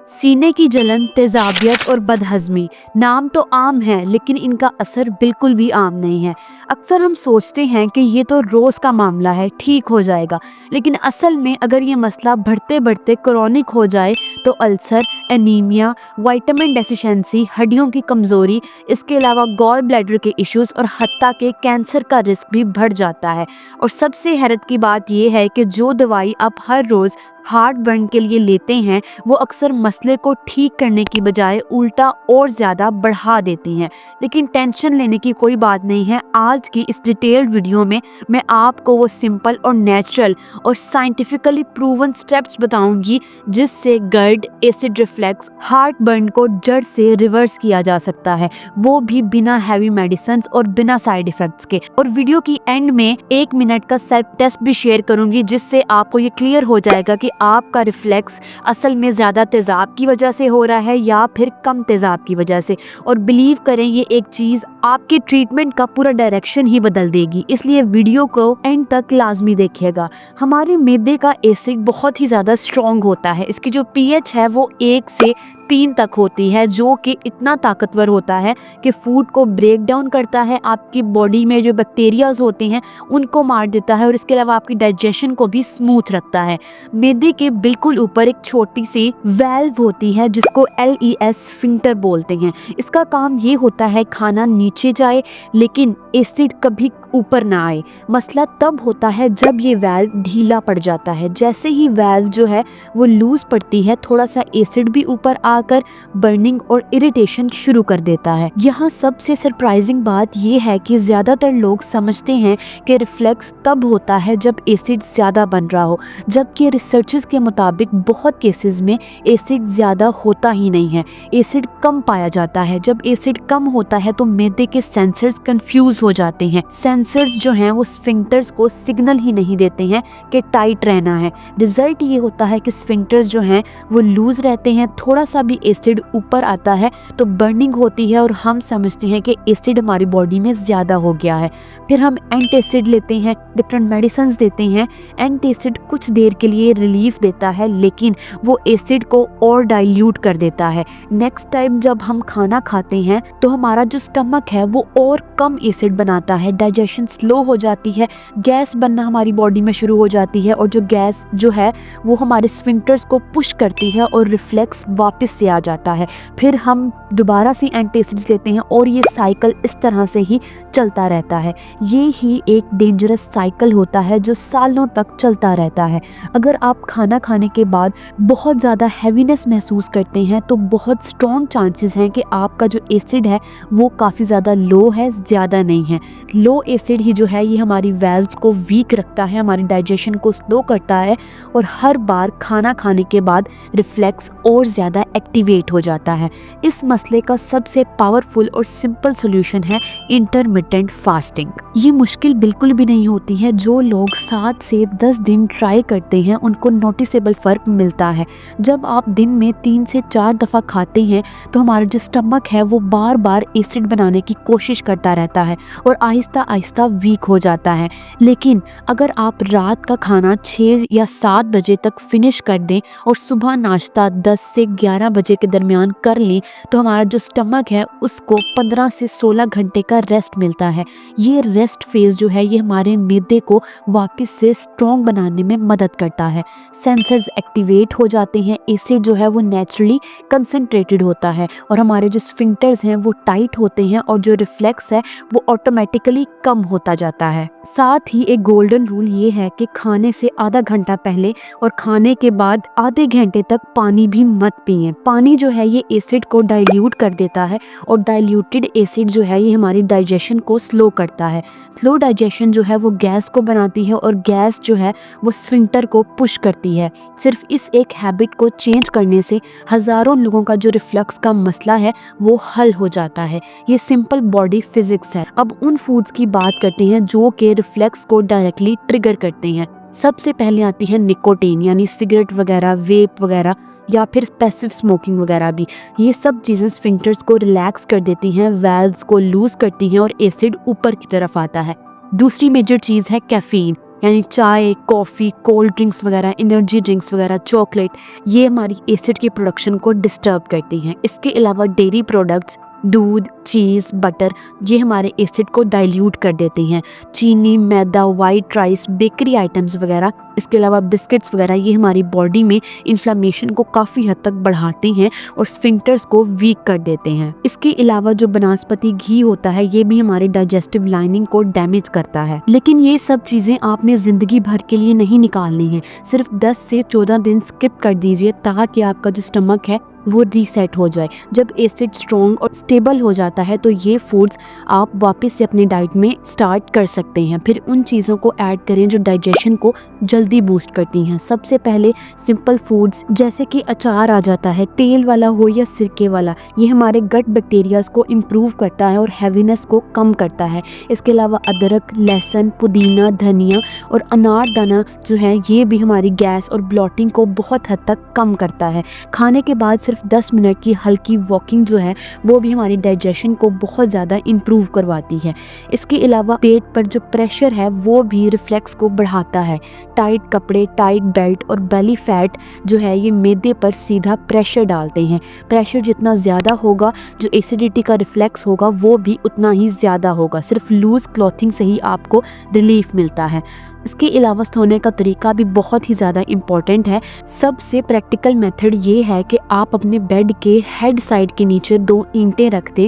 सीने की जलन, तेजाबियत और बदहजमी नाम तो आम है, लेकिन इनका असर बिल्कुल भी आम नहीं है। अक्सर हम सोचते हैं कि ये तो रोज़ का मामला है, ठीक हो जाएगा, लेकिन असल में अगर ये मसला बढ़ते बढ़ते क्रोनिक हो जाए तो अल्सर, एनीमिया, विटामिन डेफिशिएंसी, हड्डियों की कमज़ोरी, इसके अलावा गॉल ब्लैडर के इश्यूज़ और हत्ता के कैंसर का रिस्क भी बढ़ जाता है। और सबसे हैरत की बात यह है कि जो दवाई आप हर रोज़ हार्ट बर्न के लिए लेते हैं वो अक्सर मसले को ठीक करने की बजाय उल्टा और ज़्यादा बढ़ा देती हैं। लेकिन टेंशन लेने की कोई बात नहीं है। आज की इस डिटेल्ड वीडियो में मैं आपको वो सिंपल और नेचुरल और साइंटिफिकली प्रूवन स्टेप्स बताऊंगी जिससे गर्ड, एसिड रिफ्लेक्स, हार्ट बर्न को जड़ से रिवर्स किया जा सकता है, वो भी बिना हैवी मेडिसिन और बिना साइड इफेक्ट्स के। और वीडियो की एंड में 1 मिनट का सेल्फ टेस्ट भी शेयर करूंगी जिससे आपको ये क्लियर हो जाएगा कि आपका रिफ्लेक्स असल में ज़्यादा तेज़ाब की वजह से हो रहा है या फिर कम तेज़ाब की वजह से। और बिलीव करें, ये एक चीज़ आपके ट्रीटमेंट का पूरा डायरेक्शन ही बदल देगी, इसलिए वीडियो को एंड तक लाजमी देखिएगा। हमारे मैदे का एसिड बहुत ही ज़्यादा स्ट्रॉन्ग होता है। इसकी जो पीएच है वो 1 से 3 तक होती है, जो कि इतना ताकतवर होता है कि फूड को ब्रेक डाउन करता है, आपकी बॉडी में जो बैक्टीरियाज होते हैं उनको मार देता है और इसके अलावा आपकी डाइजेशन को भी स्मूथ रखता है। मैदे के बिल्कुल ऊपर एक छोटी सी वेल्व होती है जिसको LES स्फिंक्टर बोलते हैं। इसका काम ये होता है खाना नीचे जाए लेकिन एसिड कभी ऊपर ना आए। मसला तब होता है जब ये वेल्व ढीला पड़ जाता है। जैसे ही वेल्व जो है वो लूज पड़ती है, थोड़ा सा एसिड भी ऊपर आकर बर्निंग और इरिटेशन शुरू कर देता है। यहाँ सबसे सरप्राइजिंग बात ये है कि ज्यादातर लोग समझते हैं कि रिफ्लेक्स तब होता है जब एसिड ज्यादा बन रहा हो, जबकि रिसर्चेस के मुताबिक बहुत केसेस में एसिड ज्यादा होता ही नहीं है, एसिड कम पाया जाता है। जब एसिड कम होता है तो मैदे के सेंसर्स कंफ्यूज हो जाते हैं। सेंसर्स जो हैं वो स्फिंक्टर्स को सिग्नल ही नहीं देते हैं कि टाइट रहना है। रिजल्ट ये होता है कि स्फिंक्टर्स जो हैं वो लूज रहते हैं। थोड़ा सा भी एसिड ऊपर आता है तो बर्निंग होती है और हम समझते हैं कि एसिड हमारी बॉडी में ज़्यादा हो गया है। फिर हम एंटासिड लेते हैं, डिफरेंट मेडिसिन देते हैं। एंटासिड कुछ देर के लिए रिलीफ देता है लेकिन वो एसिड को और डाइल्यूट कर देता है। नेक्स्ट टाइम जब हम खाना खाते हैं तो हमारा जो स्टमक है वो और कम एसिड बनाता है, डाइजेशन स्लो हो जाती है, गैस बनना हमारी बॉडी में शुरू हो जाती है और जो गैस जो है वो हमारे स्फिंक्टर्स को पुश करती है और रिफ्लेक्स वापस से आ जाता है। फिर हम दोबारा से एंटासिड्स लेते हैं और ये साइकिल इस तरह से ही चलता रहता है। ये ही एक डेंजरस साइकिल होता है जो सालों तक चलता रहता है। अगर आप खाना खाने के बाद बहुत ज़्यादा हैवीनेस महसूस करते हैं तो बहुत स्ट्रॉन्ग चांसेस हैं कि आपका जो एसिड है वो काफ़ी ज़्यादा लो है, ज़्यादा नहीं है। लो एसिड ही जो है ये हमारी वेल्व्स को वीक रखता है, हमारी डाइजेशन को स्लो करता है और हर बार खाना खाने के बाद रिफ्लेक्स और ज़्यादा एक्टिवेट हो जाता है। इस मसले का सबसे पावरफुल और सिंपल सोल्यूशन है इंटरमिटेंट फास्टिंग। ये मुश्किल बिल्कुल भी नहीं होती है। जो लोग 7 से 10 दिन ट्राई करते हैं उनको नोटिसेबल फ़र्क मिलता है। जब आप दिन में 3 से 4 दफ़ा खाते हैं तो हमारा जो स्टमक है वो बार बार एसिड बनाने की कोशिश करता रहता है और आहिस्ता आहिस्ता वीक हो जाता है। लेकिन अगर आप रात का खाना 6 या 7 बजे तक फिनिश कर दें और सुबह नाश्ता 10 से 11 बजे के दरमियान कर लें तो हमारा जो स्टमक है उसको 15 से 16 घंटे का रेस्ट मिलता है। ये रेस्ट फेज जो है ये हमारे मैदे को वापस से स्ट्रॉन्ग बनाने में मदद करता है। सेंसर्स एक्टिवेट हो जाते हैं, एसिड जो है वो नेचुरली कंसंट्रेटेड होता है और हमारे जो स्फिंक्टर्स हैं वो टाइट होते हैं और जो रिफ्लेक्स है वो ऑटोमेटिकली कम होता जाता है। साथ ही एक गोल्डन रूल ये है कि खाने से आधा घंटा पहले और खाने के बाद आधे घंटे तक पानी भी मत पिएं। पानी जो है ये एसिड को डाइल्यूट कर देता है और डाइल्यूटेड एसिड जो है ये हमारी डाइजेशन को स्लो करता है। स्लो डाइजेशन जो है वो गैस को बनाती है और गैस जो है वो स्फिंक्टर को पुश करती है। सिर्फ इस एक हैबिट को चेंज करने से हज़ारों लोगों का जो रिफ्लक्स का मसला है वो हल हो जाता है। ये सिंपल बॉडी फिजिक्स है। अब उन फूड्स की बात करते हैं जो कि रिफ्लेक्स को डायरेक्टली ट्रिगर करते हैं। सबसे पहले आती है निकोटीन, यानी सिगरेट वगैरह, वेप वगैरह या फिर पैसिव स्मोकिंग वगैरह भी। ये सब चीज़ें स्फिंक्टर्स को रिलैक्स कर देती हैं, वेल्व्स को लूज करती हैं और एसिड ऊपर की तरफ आता है। दूसरी मेजर चीज़ है कैफीन, यानी चाय, कॉफ़ी, कोल्ड ड्रिंक्स वगैरह, एनर्जी ड्रिंक्स वगैरह, चॉकलेट, ये हमारी एसिड की प्रोडक्शन को डिस्टर्ब करती हैं। इसके अलावा डेयरी प्रोडक्ट्स, दूध, चीज़, बटर, ये हमारे एसिड को डाइल्यूट कर देती हैं। चीनी, मैदा, वाइट राइस, बेकरी आइटम्स वगैरह, इसके अलावा बिस्किट्स वगैरह, ये हमारी बॉडी में इन्फ्लामेशन को काफ़ी हद तक बढ़ाते हैं और स्फिंक्टर्स को वीक कर देते हैं। इसके अलावा जो बनास्पति घी होता है, ये भी हमारी डाइजेस्टिव लाइनिंग को डैमेज करता है। लेकिन ये सब चीज़ें आपने ज़िंदगी भर के लिए नहीं निकालनी है, सिर्फ 10 से 14 दिन स्किप कर दीजिए ताकि आपका जो स्टमक है वो रीसेट हो जाए। जब एसिड स्ट्रॉन्ग और स्टेबल हो जाता है तो ये फूड्स आप वापस से अपनी डाइट में स्टार्ट कर सकते हैं। फिर उन चीज़ों को ऐड करें जो डाइजेशन को जल्दी बूस्ट करती हैं। सबसे पहले सिंपल फूड्स जैसे कि अचार आ जाता है, तेल वाला हो या सिरके वाला, ये हमारे गट बैक्टीरियाज को इम्प्रूव करता है और हैवीनेस को कम करता है। इसके अलावा अदरक, लहसुन, पुदीना, धनिया और अनारदाना जो है, ये भी हमारी गैस और ब्लॉटिंग को बहुत हद तक कम करता है। खाने के बाद सिर्फ 10 मिनट की हल्की वॉकिंग जो है वो भी हमारी डाइजेशन को बहुत ज़्यादा इम्प्रूव करवाती है। इसके अलावा पेट पर जो प्रेशर है वो भी रिफ्लेक्स को बढ़ाता है। टाइट कपड़े, टाइट बेल्ट और बेली फैट जो है ये मैदे पर सीधा प्रेशर डालते हैं। प्रेशर जितना ज़्यादा होगा, जो एसिडिटी का रिफ्लेक्स होगा वो भी उतना ही ज़्यादा होगा। सिर्फ लूज़ क्लॉथिंग से ही आपको रिलीफ मिलता है। इसके अलावा सोने का तरीका भी बहुत ही ज़्यादा इम्पॉर्टेंट है। सबसे प्रैक्टिकल मेथड ये है कि आप अपने बेड के हेड साइड के नीचे 2 ईंटें रख दें।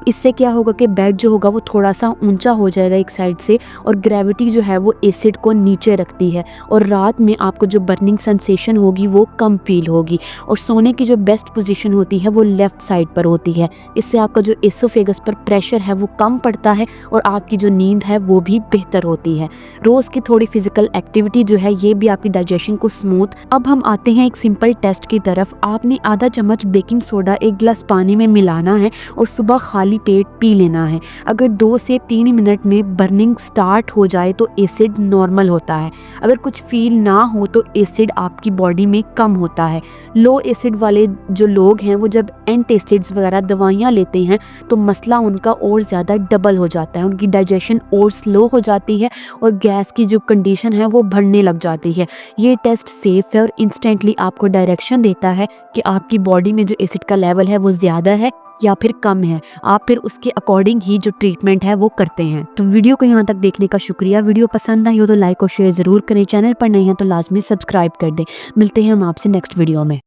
इससे क्या होगा कि बेड जो होगा वो थोड़ा सा ऊंचा हो जाएगा एक साइड से, और ग्रेविटी जो है वो एसिड को नीचे रखती है, और रात में आपको जो बर्निंग सेंसेशन होगी वो कम फील होगी। और सोने की जो बेस्ट पोजीशन होती है वो लेफ़्ट साइड पर होती है। इससे आपका जो एसोफेगस पर प्रेशर है वो कम पड़ता है और आपकी जो नींद है वो भी बेहतर होती है। रोज़ की थोड़ी फिजिकल एक्टिविटी जो है ये भी आपकी डाइजेशन को स्मूथ। अब हम आते हैं एक सिंपल टेस्ट की तरफ। आपने आधा चम्मच बेकिंग सोडा 1 गिलास पानी में मिलाना है और सुबह खाली पेट पी लेना है। अगर 2 से 3 मिनट में बर्निंग स्टार्ट हो जाए तो एसिड नॉर्मल होता है। अगर कुछ फील ना हो तो एसिड आपकी बॉडी में कम होता है। लो एसिड वाले जो लोग हैं वो जब एंटासिड्स वगैरह दवाइयाँ लेते हैं तो मसला उनका और ज़्यादा डबल हो जाता है। उनकी डाइजेशन और स्लो हो जाती है और गैस की जो कंडीशन है वो बढ़ने लग जाती है। ये टेस्ट सेफ है और इंस्टेंटली आपको डायरेक्शन देता है कि आपकी बॉडी में जो एसिड का लेवल है वो ज़्यादा है या फिर कम है। आप फिर उसके अकॉर्डिंग ही जो ट्रीटमेंट है वो करते हैं। तो वीडियो को यहाँ तक देखने का शुक्रिया। वीडियो पसंद आई हो तो लाइक और शेयर ज़रूर करें। चैनल पर नहीं है तो लाजमी सब्सक्राइब कर दें। मिलते हैं हम आपसे नेक्स्ट वीडियो में।